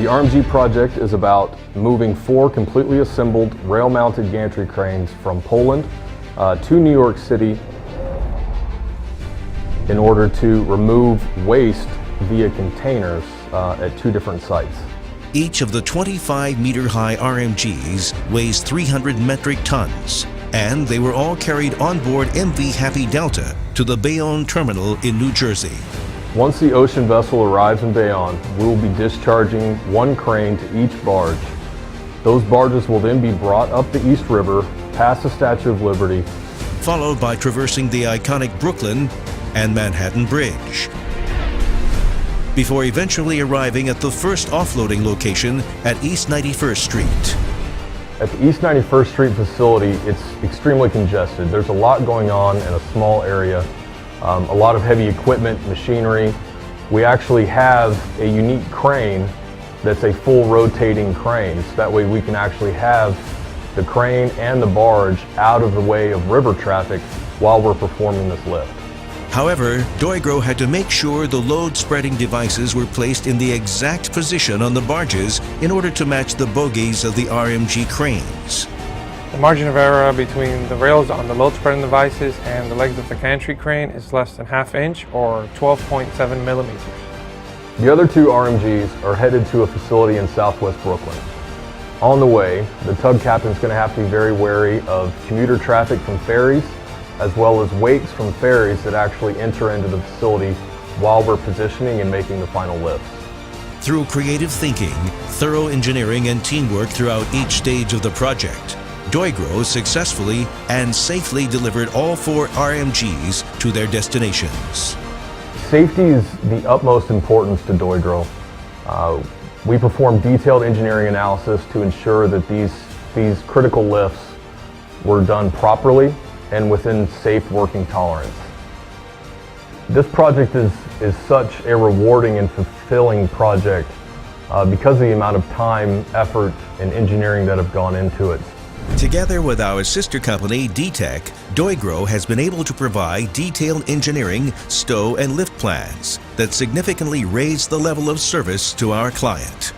The RMG project is about moving 4 completely assembled rail-mounted gantry cranes from Poland to New York City in order to remove waste via containers at 2 different sites. Each of the 25-meter-high RMGs weighs 300 metric tons, and they were all carried on board MV Happy Delta to the Bayonne terminal in New Jersey. Once the ocean vessel arrives in Bayonne, we will be discharging 1 crane to each barge. Those barges will then be brought up the East River, past the Statue of Liberty, followed by traversing the iconic Brooklyn and Manhattan Bridge, before eventually arriving at the first offloading location at East 91st Street. At the East 91st Street facility, it's extremely congested. There's a lot going on in a small area. A lot of heavy equipment, machinery. We actually have a unique crane that's a full rotating crane. So that way we can actually have the crane and the barge out of the way of river traffic while we're performing this lift. However, deugro had to make sure the load-spreading devices were placed in the exact position on the barges in order to match the bogies of the RMG cranes. The margin of error between the rails on the load-spreading devices and the legs of the gantry crane is less than ½ inch or 12.7 millimeters. The other 2 RMGs are headed to a facility in southwest Brooklyn. On the way, the tug captain's going to have to be very wary of commuter traffic from ferries, as well as wakes from ferries that actually enter into the facility while we're positioning and making the final lifts. Through creative thinking, thorough engineering, and teamwork throughout each stage of the project, deugro successfully and safely delivered all 4 RMGs to their destinations. Safety is the utmost importance to deugro. We perform detailed engineering analysis to ensure that these critical lifts were done properly and within safe working tolerance. This project is such a rewarding and fulfilling project because of the amount of time, effort, and engineering that have gone into it. Together with our sister company, D-Tech, deugro has been able to provide detailed engineering, stow, and lift plans that significantly raise the level of service to our client.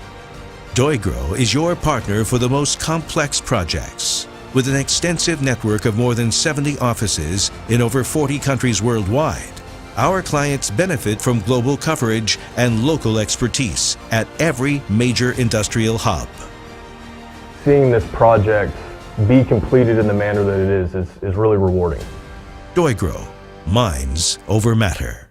deugro is your partner for the most complex projects. With an extensive network of more than 70 offices in over 40 countries worldwide, our clients benefit from global coverage and local expertise at every major industrial hub. Seeing this project be completed in the manner that it is really rewarding. deugro, minds over matter.